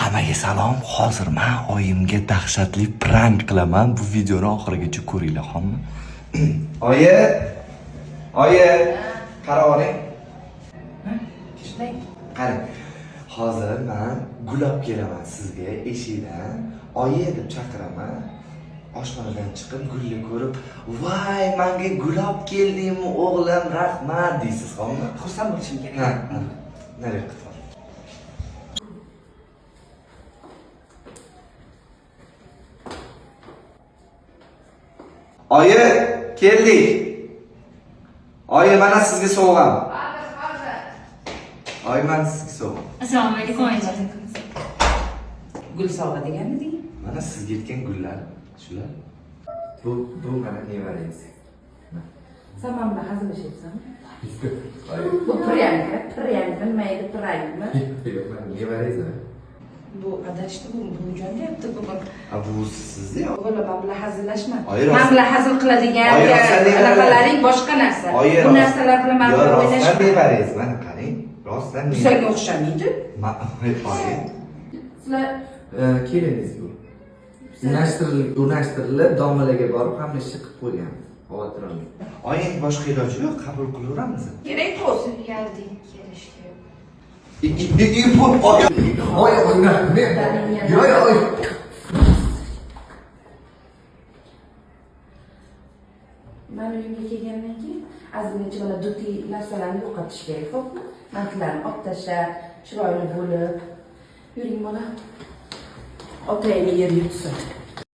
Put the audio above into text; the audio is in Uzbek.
Hammaga salom. Hozir men oyimga dahshatli prank qilaman. Bu videoni oxirigacha ko'ringlar, xonmi? Oyi! Oyi! Qaravering. Qarang. Hozir men gulab kelaman sizga eshikdan. Oyi deb chaqiraman. Oshxonadan chiqib gulni ko'rib, "Voy, menga gulab keldingmi, o'g'lim, rahmat" deysiz, xonmi? Xursand bo'lishim kerak. Ha. Nereye qilib? Oyi, keldik. Oyi, mana sizga sovg'am. Oyi, mana sizga sovg'am. Assalomu alaykum oyijon. Gul sovg'a deganmiding? Mana sizga yetgan gullar, shular. Bu mana nevarangiz. Sen benimle hazırlaşıyorsan. Bu Priyanka bilmaydi, Priyankmi? Yo'q, men nevarangiz. Bu adashdi, bu buvijon deyapti bugun. Bu sizda yo'q. O'g'lim, men bilan hazillashma. Oyi, Men bilan hazil qiladigan anaqalaring boshqa narsa. Bu narsalar bilan men bilan o'ynashma. Rostdan nevarangiz, mana qarang. Rostdan nevarangiz. Senga o'xshamaydi. Oyi. Sizlar Keliniz bu. Unashtirilib, domlaga borib hamma ishni qilib qo'ygan. Xavotirlanmang. Oyi, boshqa iloji yo'q, qabul qilaveramiz. kerak bo'lsa. Geldin, kelishdi. Oy, oyna. Yo'q. Men uyimga kelgandan keyin azmincha mana dutiy narsalarni yo'qotish kerak, xo'pmi? Narxlarni olib tashlab, chiroyli bo'lib. Yuring bola. Otangni yer yutsin.